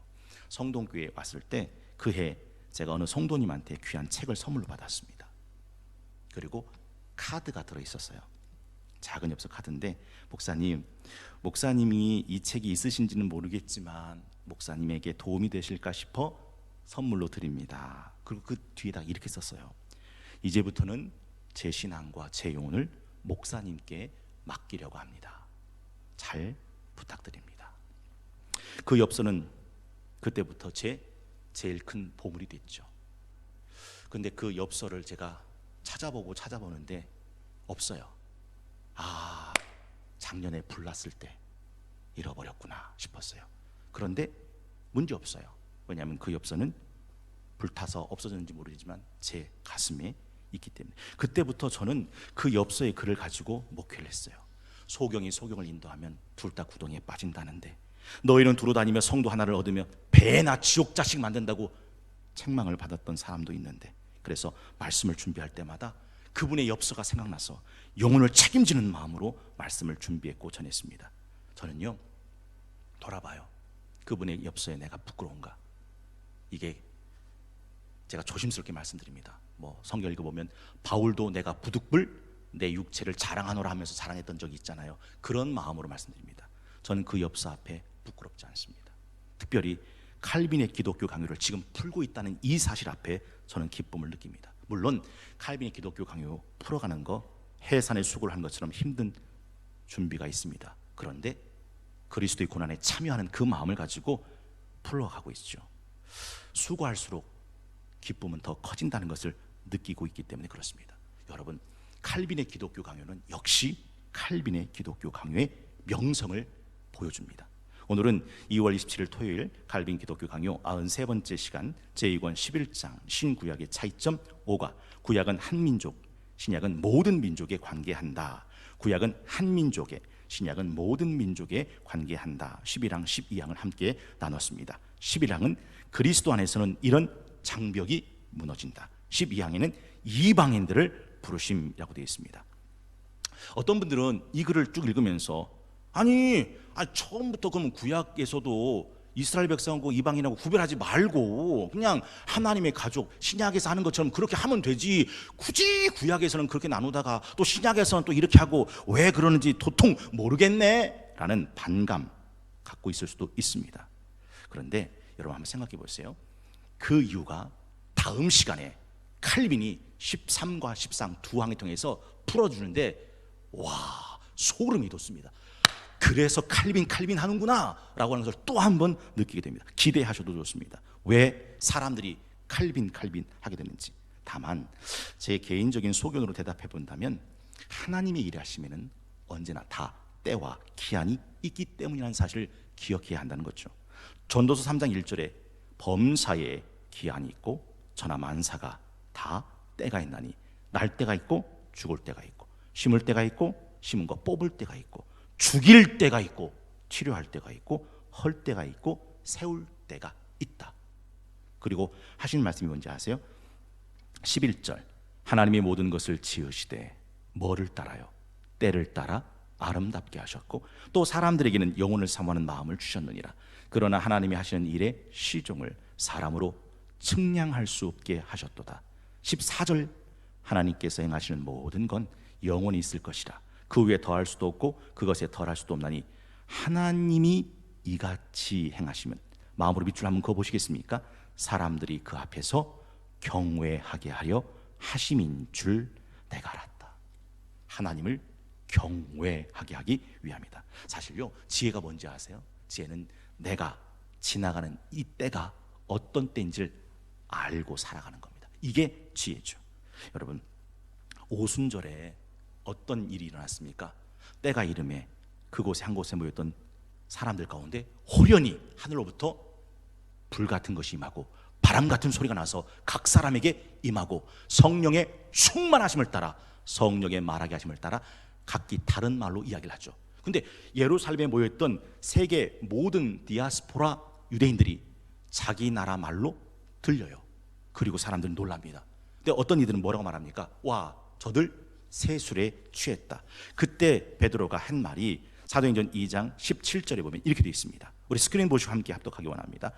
성동교회에 왔을 때 그해 제가 어느 성도님한테 귀한 책을 선물로 받았습니다. 그리고 카드가 들어있었어요. 작은 엽서 카드인데 목사님이 이 책이 있으신지는 모르겠지만 목사님에게 도움이 되실까 싶어 선물로 드립니다. 그리고 그 뒤에다 이렇게 썼어요. 이제부터는 제 신앙과 제 영혼을 목사님께 맡기려고 합니다. 잘 부탁드립니다. 그 엽서는 그때부터 제 제일 큰 보물이 됐죠. 근데 그 엽서를 제가 찾아보는데 없어요. 아, 작년에 불났을 때 잃어버렸구나 싶었어요. 그런데 문제 없어요. 왜냐하면 그 엽서는 불타서 없어졌는지 모르지만 제 가슴에 있기 때문에. 그때부터 저는 그 엽서의 글을 가지고 목회를 했어요. 소경이 소경을 인도하면 둘 다 구덩이에 빠진다는데 너희는 두루 다니며 성도 하나를 얻으며 배나 지옥 자식 만든다고 책망을 받았던 사람도 있는데, 그래서 말씀을 준비할 때마다 그분의 엽서가 생각나서 영혼을 책임지는 마음으로 말씀을 준비했고 전했습니다. 저는요, 돌아봐요. 그분의 엽서에 내가 부끄러운가? 이게 제가 조심스럽게 말씀드립니다. 뭐 성경 읽어보면 바울도 내가 부득불 내 육체를 자랑하노라 하면서 자랑했던 적이 있잖아요. 그런 마음으로 말씀드립니다. 저는 그 엽서 앞에 부끄럽지 않습니다. 특별히 칼빈의 기독교 강요를 지금 풀고 있다는 이 사실 앞에 저는 기쁨을 느낍니다. 물론 칼빈의 기독교 강요 풀어가는 거 해산의 수고를 한 것처럼 힘든 준비가 있습니다. 그런데 그리스도의 고난에 참여하는 그 마음을 가지고 풀어가고 있죠. 수고할수록 기쁨은 더 커진다는 것을 느끼고 있기 때문에 그렇습니다. 여러분, 칼빈의 기독교 강요는 역시 칼빈의 기독교 강요의 명성을 보여줍니다. 오늘은 2월 27일 토요일 칼빈 기독교 강요 93번째 시간 제2권 11장 신구약의 차이점 5가 구약은 한 민족, 신약은 모든 민족에 관계한다. 구약은 한 민족에, 신약은 모든 민족에 관계한다. 11항 12항을 함께 나눴습니다. 11항은 그리스도 안에서는 이런 장벽이 무너진다. 12항에는 이방인들을 부르심이라고 되어 있습니다. 어떤 분들은 이 글을 쭉 읽으면서 처음부터 그러면 구약에서도 이스라엘 백성하고 이방인하고 구별하지 말고 그냥 하나님의 가족, 신약에서 하는 것처럼 그렇게 하면 되지, 굳이 구약에서는 그렇게 나누다가 또 신약에서는 또 이렇게 하고 왜 그러는지 도통 모르겠네 라는 반감 갖고 있을 수도 있습니다. 그런데 여러분 한번 생각해 보세요. 그 이유가 다음 시간에 칼빈이 13과 14항 두 항을 통해서 풀어주는데 와, 소름이 돋습니다. 그래서 칼빈 하는구나 라고 하는 것을 또 한 번 느끼게 됩니다. 기대하셔도 좋습니다. 왜 사람들이 칼빈 하게 되는지. 다만 제 개인적인 소견으로 대답해 본다면 하나님의 일하심에는 언제나 다 때와 기한이 있기 때문이라는 사실을 기억해야 한다는 거죠. 전도서 3장 1절에 범사에 기한이 있고 천하 만사가 다 때가 있나니 날 때가 있고 죽을 때가 있고 심을 때가 있고 심은 거 뽑을 때가 있고 죽일 때가 있고 치료할 때가 있고 헐 때가 있고 세울 때가 있다. 그리고 하신 말씀이 뭔지 아세요? 11절 하나님이 모든 것을 지으시되 뭐를 따라요? 때를 따라 아름답게 하셨고 또 사람들에게는 영혼을 사모하는 마음을 주셨느니라. 그러나 하나님이 하시는 일의 시종을 사람으로 측량할 수 없게 하셨도다. 14절 하나님께서 행하시는 모든 건 영원히 있을 것이라. 그 위에 더할 수도 없고 그것에 덜할 수도 없나니 하나님이 이같이 행하시면 마음으로 밑줄 한번 그어보시겠습니까? 사람들이 그 앞에서 경외하게 하려 하심인 줄 내가 알았다. 하나님을 경외하게 하기 위함이다. 사실요, 지혜가 뭔지 아세요? 지혜는 내가 지나가는 이 때가 어떤 때인지를 알고 살아가는 겁니다. 이게 지혜죠. 여러분, 오순절에 어떤 일이 일어났습니까? 때가 이름에 그곳에 한 곳에 모였던 사람들 가운데 호련히 하늘로부터 불 같은 것이 임하고 바람 같은 소리가 나서 각 사람에게 임하고 성령의 충만하심을 따라 성령의 말하게 하심을 따라 각기 다른 말로 이야기를 하죠. 근데 예루살렘에 모였던 세계 모든 디아스포라 유대인들이 자기 나라 말로 들려요. 그리고 사람들은 놀랍니다. 근데 어떤 이들은 뭐라고 말합니까? 와, 저들 세술에 취했다. 그때 베드로가 한 말이 사도행전 2장 17절에 보면 이렇게 되어 있습니다. 우리 스크린 보시고 함께 합독하기 원합니다.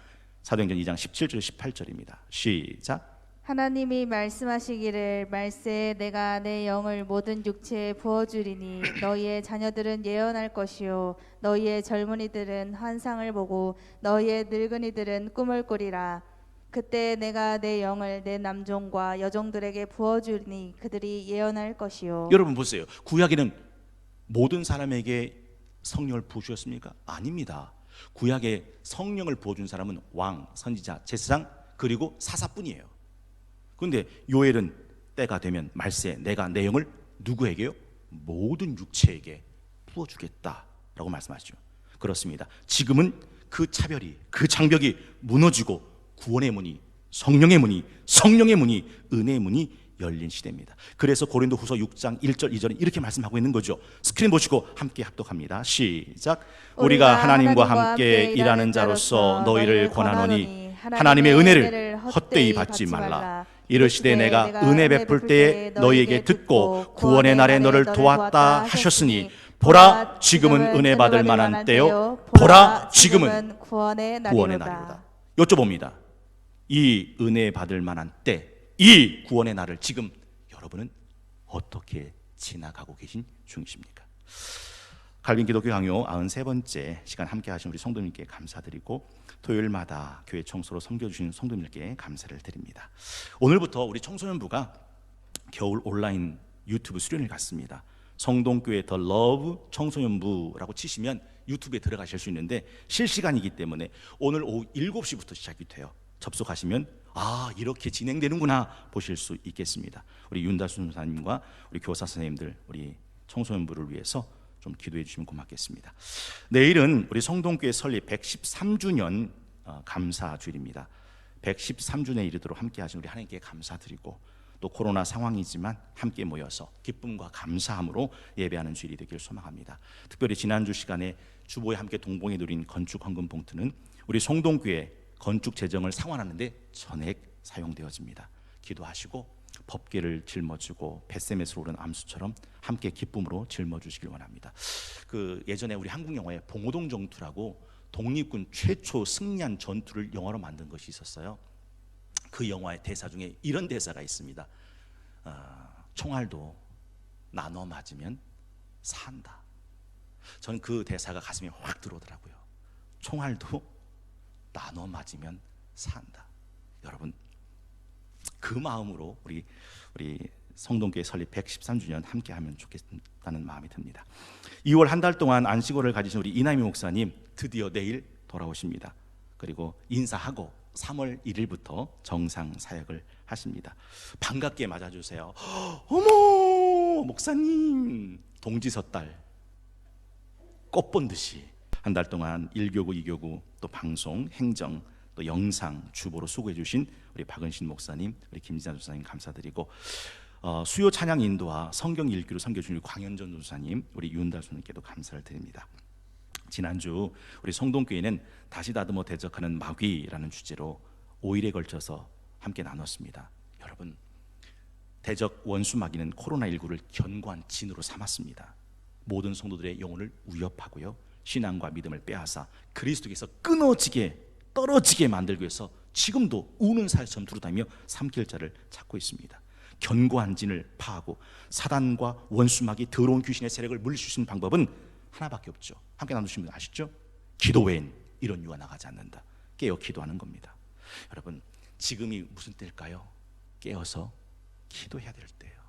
사도행전 2장 17절 18절입니다. 시작. 하나님이 말씀하시기를 말세에 내가 내 영을 모든 육체에 부어주리니 너희의 자녀들은 예언할 것이요 너희의 젊은이들은 환상을 보고 너희의 늙은이들은 꿈을 꾸리라. 그때 내가 내 영을 내 남종과 여종들에게 부어주리니 그들이 예언할 것이요. 여러분 보세요. 구약에는 모든 사람에게 성령을 부으셨습니까? 아닙니다. 구약에 성령을 부어준 사람은 왕, 선지자, 제사장 그리고 사사뿐이에요. 그런데 요엘은 때가 되면 말세 내가 내 영을 누구에게요? 모든 육체에게 부어주겠다라고 말씀하시죠. 그렇습니다. 지금은 그 차별이, 그 장벽이 무너지고 구원의 문이, 성령의 문이, 성령의 문이, 은혜의 문이 열린 시대입니다. 그래서 고린도후서 6장 1절 2절에 이렇게 말씀하고 있는 거죠. 스크린 보시고 함께 합독합니다. 시작. 우리가 하나님과 함께 일하는 자로서 너희를 권하노니 하나님의 은혜를 헛되이 받지 말라. 이르시되 내가 은혜 베풀 때에 너희에게 듣고 구원의 날에 너를 도왔다 하셨으니 보라 지금은 은혜 받을 만한 때요 보라 지금은 구원의 날이로다. 여쭤봅니다. 이 은혜 받을 만한 때, 이 구원의 날을 지금 여러분은 어떻게 지나가고 계신 중이십니까? 갈빈 기독교 강요 93번째 시간 함께 하신 우리 성도님께 감사드리고 토요일마다 교회 청소로 섬겨주신 성도님께 감사를 드립니다. 오늘부터 우리 청소년부가 겨울 온라인 유튜브 수련을 갖습니다. 성동교회 더 러브 청소년부라고 치시면 유튜브에 들어가실 수 있는데 실시간이기 때문에 오늘 오후 7시부터 시작이 돼요. 접속하시면 이렇게 진행되는구나 보실 수 있겠습니다. 우리 윤다수 선생님과 우리 교사 선생님들 우리 청소년부를 위해서 좀 기도해 주시면 고맙겠습니다. 내일은 우리 성동교회 설립 113주년 감사 주일입니다. 113주년에 이르도록 함께 하신 우리 하나님께 감사드리고 또 코로나 상황이지만 함께 모여서 기쁨과 감사함으로 예배하는 주일이 되길 소망합니다. 특별히 지난주 시간에 주보에 함께 동봉해 누린 건축 헌금 봉투는 우리 성동교회 건축 재정을 상환하는데 전액 사용되어집니다. 기도하시고 법궤를 짊어지고 벳세메스로 오른 암수처럼 함께 기쁨으로 짊어주시길 원합니다. 그 예전에 우리 한국 영화에 봉오동 정투라고 독립군 최초 승리한 전투를 영화로 만든 것이 있었어요. 그 영화의 대사 중에 이런 대사가 있습니다. 총알도 나눠 맞으면 산다. 저는 그 대사가 가슴에 확 들어오더라고요. 총알도 나눠 맞으면 산다. 여러분 그 마음으로 우리 성동교회 설립 113주년 함께하면 좋겠다는 마음이 듭니다. 2월 한 달 동안 안식월을 가지신 우리 이남희 목사님 드디어 내일 돌아오십니다. 그리고 인사하고 3월 1일부터 정상 사역을 하십니다. 반갑게 맞아주세요. 어머 목사님 동지섣달 꽃 본 듯이 한 달 동안 1교구 2교구 또 방송 행정 또 영상 주보로 수고해 주신 우리 박은신 목사님 우리 김지한 전사님 감사드리고 수요 찬양 인도와 성경 읽기로 섬겨주신 우리 광현전 전사님 우리 윤달 손님께도 감사를 드립니다. 지난주 우리 성동교회는 다시 다듬어 대적하는 마귀라는 주제로 5일에 걸쳐서 함께 나눴습니다. 여러분 대적 원수 마귀는 코로나19를 견고한 진으로 삼았습니다. 모든 성도들의 영혼을 위협하고요 신앙과 믿음을 빼앗아 그리스도께서 끊어지게 떨어지게 만들기 위해서 지금도 우는 사슴처럼 두루다니며 삼킬 자를 찾고 있습니다. 견고한 진을 파하고 사단과 원수마귀 더러운 귀신의 세력을 물리칠 수 있는 방법은 하나밖에 없죠. 함께 나누시면 아시죠? 기도 외엔 이런 유가 나가지 않는다. 깨어 기도하는 겁니다. 여러분 지금이 무슨 때일까요? 깨어서 기도해야 될 때예요.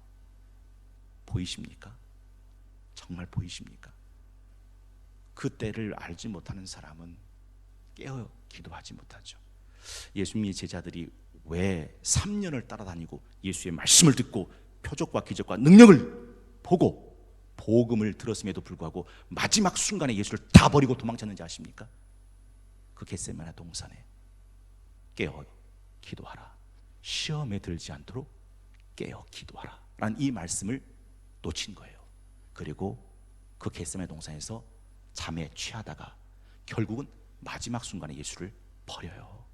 보이십니까? 정말 보이십니까? 그 때를 알지 못하는 사람은 깨어 기도하지 못하죠. 예수님의 제자들이 왜 3년을 따라다니고 예수의 말씀을 듣고 표적과 기적과 능력을 보고 복음을 들었음에도 불구하고 마지막 순간에 예수를 다 버리고 도망쳤는지 아십니까? 그 겟세마네 동산에 깨어 기도하라. 시험에 들지 않도록 깨어 기도하라 라는 이 말씀을 놓친 거예요. 그리고 그 겟세마네 동산에서 잠에 취하다가 결국은 마지막 순간에 예수를 버려요.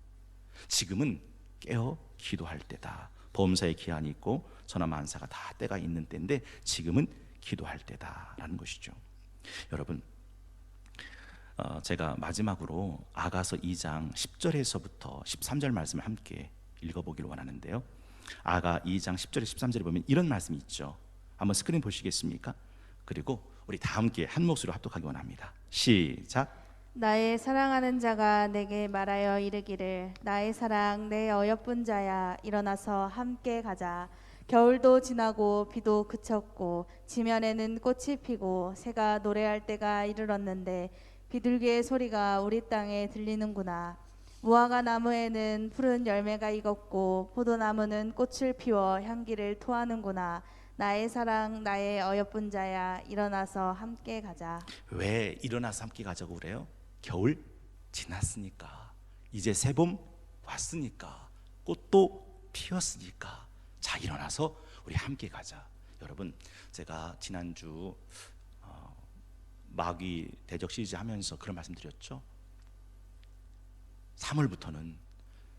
지금은 깨어 기도할 때다. 보험사의 기한이 있고 천하만사가 다 때가 있는 때인데 지금은 기도할 때다라는 것이죠. 여러분 제가 마지막으로 아가서 2장 10절에서부터 13절 말씀을 함께 읽어보기를 원하는데요. 아가 2장 10절에 13절에 보면 이런 말씀이 있죠. 한번 스크린 보시겠습니까? 그리고 우리 다 함께 한 목소리로 합독하기 원합니다. 시작. 나의 사랑하는 자가 내게 말하여 이르기를 나의 사랑 내 어여쁜 자야 일어나서 함께 가자. 겨울도 지나고 비도 그쳤고 지면에는 꽃이 피고 새가 노래할 때가 이르렀는데 비둘기의 소리가 우리 땅에 들리는구나. 무화과 나무에는 푸른 열매가 익었고 포도나무는 꽃을 피워 향기를 토하는구나. 나의 사랑, 나의 어여쁜 자야, 일어나서 함께 가자. 왜 일어나서 함께 가자고 그래요? 겨울 지났으니까, 이제 새봄 왔으니까, 꽃도 피었으니까, 자 일어나서 우리 함께 가자. 여러분, 제가 지난주 마귀 대적 시리즈 하면서 그런 말씀 드렸죠. 3월부터는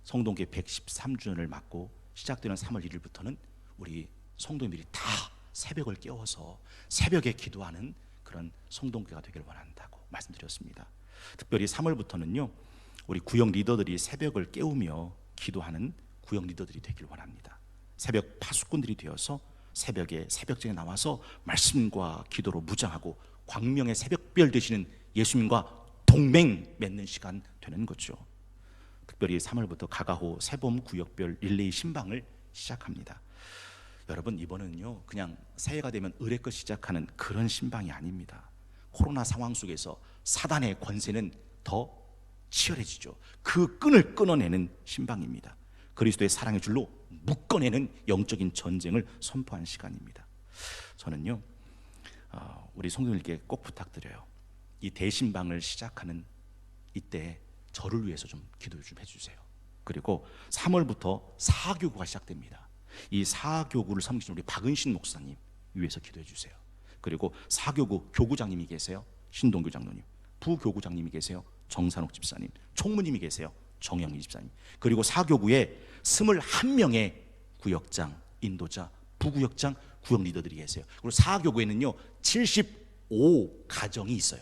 성동교회 113주년을 맞고 시작되는 3월 1일부터는 우리 성도님들이 다 새벽을 깨워서 새벽에 기도하는 그런 성동교회가 되길 원한다고 말씀드렸습니다. 특별히 3월부터는요, 우리 구역 리더들이 새벽을 깨우며 기도하는 구역 리더들이 되길 원합니다. 새벽 파수꾼들이 되어서 새벽에 새벽전에 나와서 말씀과 기도로 무장하고 광명의 새벽별 되시는 예수님과 동맹 맺는 시간 되는 거죠. 특별히 3월부터 가가호 새봄 구역별 릴레이 신방을 시작합니다. 여러분, 이번은요 그냥 새해가 되면 의례껏 시작하는 그런 신방이 아닙니다. 코로나 상황 속에서 사단의 권세는 더 치열해지죠. 그 끈을 끊어내는 신방입니다. 그리스도의 사랑의 줄로 묶어내는 영적인 전쟁을 선포한 시간입니다. 저는요 우리 성도님들께 꼭 부탁드려요. 이 대신방을 시작하는 이때 저를 위해서 좀 기도 좀 해주세요. 그리고 3월부터 사교구가 시작됩니다. 이 사교구를 섬기시는 우리 박은신 목사님 위해서 기도해 주세요. 그리고 사교구 교구장님이 계세요. 신동규 장로님, 부교구장님이 계세요. 정산옥 집사님, 총무님이 계세요. 정영희 집사님. 그리고 사교구에 21명의 구역장, 인도자, 부구역장, 구역 리더들이 계세요. 그리고 사교구에는요 75가정이 있어요.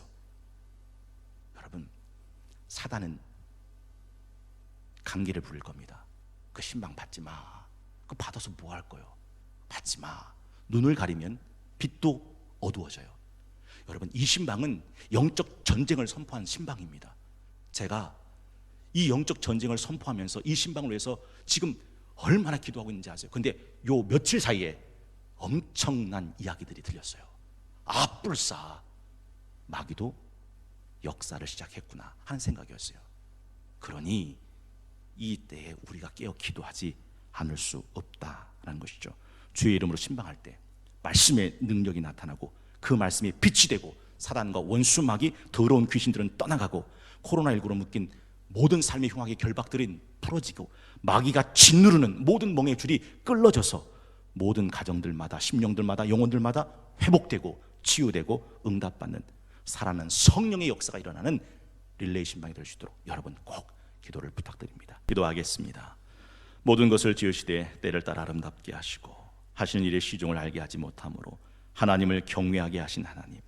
여러분, 사단은 감기를 부릴 겁니다. 그 신방 받지 마. 그 받아서 뭐 할 거요? 받지 마. 눈을 가리면 빛도 어두워져요. 여러분, 이 신방은 영적 전쟁을 선포한 신방입니다. 제가 이 영적 전쟁을 선포하면서 이 신방을 위해서 지금 얼마나 기도하고 있는지 아세요? 근데 요 며칠 사이에 엄청난 이야기들이 들렸어요. 아, 뿔싸, 마귀도 역사를 시작했구나 하는 생각이었어요. 그러니 이때에 우리가 깨어 기도하지 않을 수 없다라는 것이죠. 주의 이름으로 신방할 때 말씀의 능력이 나타나고 그 말씀이 빛이 되고 사단과 원수 마귀 더러운 귀신들은 떠나가고 코로나19로 묶인 모든 삶의 흉악의 결박들은 풀어지고 마귀가 짓누르는 모든 멍의 줄이 끌어져서 모든 가정들마다 심령들마다 영혼들마다 회복되고 치유되고 응답받는 살아나는 성령의 역사가 일어나는 릴레이 신방이 될 수 있도록 여러분 꼭 기도를 부탁드립니다. 기도하겠습니다. 모든 것을 지으시되 때를 따라 아름답게 하시고 하시는 일의 시종을 알게 하지 못함으로 하나님을 경외하게 하신 하나님,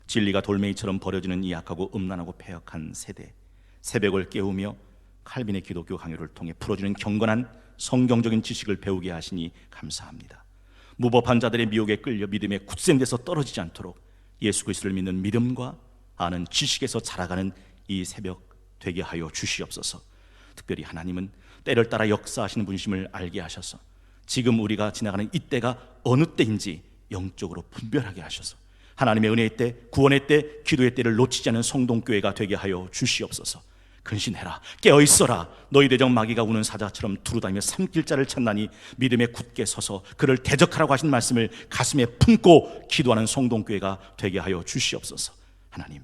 진리가 돌멩이처럼 버려지는 이 약하고 음란하고 패역한 세대, 새벽을 깨우며 칼빈의 기독교 강요를 통해 풀어주는 경건한 성경적인 지식을 배우게 하시니 감사합니다. 무법한 자들의 미혹에 끌려 믿음의 굳센 데서 떨어지지 않도록 예수 그리스도를 믿는 믿음과 아는 지식에서 자라가는 이 새벽 되게 하여 주시옵소서. 특별히 하나님은 때를 따라 역사하시는 분심을 알게 하셔서 지금 우리가 지나가는 이때가 어느 때인지 영적으로 분별하게 하셔서 하나님의 은혜의 때, 구원의 때, 기도의 때를 놓치지 않는 성동교회가 되게 하여 주시옵소서. 근신해라, 깨어있어라. 너희 대적 마귀가 우는 사자처럼 두루다니며 삼킬자를 찾나니 믿음에 굳게 서서 그를 대적하라고 하신 말씀을 가슴에 품고 기도하는 성동교회가 되게 하여 주시옵소서. 하나님,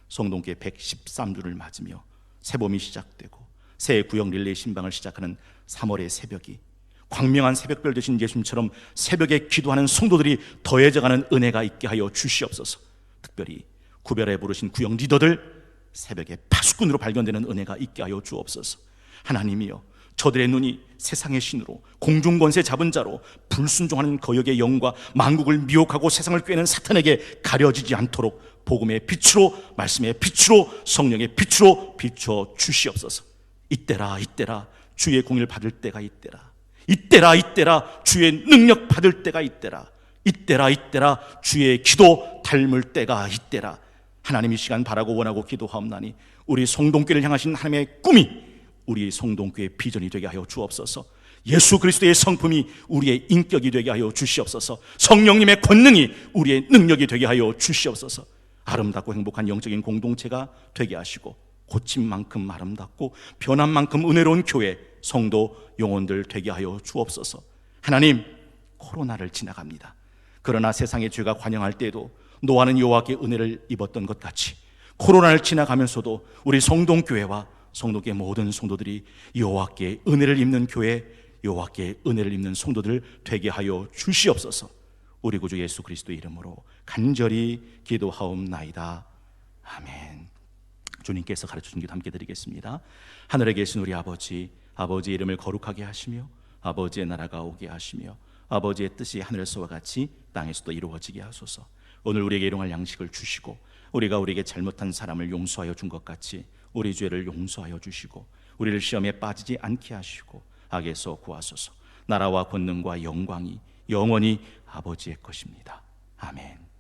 성동교회 113주를 맞으며 새봄이 시작되고 새 구역 릴레이 신방을 시작하는 3월의 새벽이 광명한 새벽별 되신 예수님처럼 새벽에 기도하는 성도들이 더해져가는 은혜가 있게 하여 주시옵소서. 특별히 구별해 부르신 구역 리더들 새벽에 파수꾼으로 발견되는 은혜가 있게 하여 주옵소서. 하나님이여, 저들의 눈이 세상의 신으로 공중권세 잡은 자로 불순종하는 거역의 영과 만국을 미혹하고 세상을 꾀는 사탄에게 가려지지 않도록 복음의 빛으로, 말씀의 빛으로, 성령의 빛으로 비춰 주시옵소서. 이때라 이때라 주의 공의를 받을 때가 이때라. 이때라 이때라 주의 능력 받을 때가 이때라. 이때라 이때라 주의 기도 닮을 때가 이때라. 하나님, 이 시간 바라고 원하고 기도하옵나니 우리 성동교회를 향하신 하나님의 꿈이 우리 성동교회의 비전이 되게 하여 주옵소서. 예수 그리스도의 성품이 우리의 인격이 되게 하여 주시옵소서. 성령님의 권능이 우리의 능력이 되게 하여 주시옵소서. 아름답고 행복한 영적인 공동체가 되게 하시고 고친 만큼 아름답고 변한 만큼 은혜로운 교회, 성도, 영혼들 되게 하여 주옵소서. 하나님, 코로나를 지나갑니다. 그러나 세상의 죄가 관영할 때에도 노아는 여호와께 은혜를 입었던 것 같이 코로나를 지나가면서도 우리 성동교회와 성도계 모든 성도들이 여호와께 은혜를 입는 교회, 여호와께 은혜를 입는 성도들 되게 하여 주시옵소서. 우리 구주 예수 그리스도의 이름으로 간절히 기도하옵나이다. 아멘. 주님께서 가르쳐준 기도 함께 드리겠습니다. 하늘에 계신 우리 아버지, 아버지의 이름을 거룩하게 하시며 아버지의 나라가 오게 하시며 아버지의 뜻이 하늘에서와 같이 땅에서도 이루어지게 하소서. 오늘 우리에게 일용할 양식을 주시고 우리가 우리에게 잘못한 사람을 용서하여 준 것 같이 우리 죄를 용서하여 주시고 우리를 시험에 빠지지 않게 하시고 악에서 구하소서. 나라와 권능과 영광이 영원히 아버지의 것입니다. 아멘.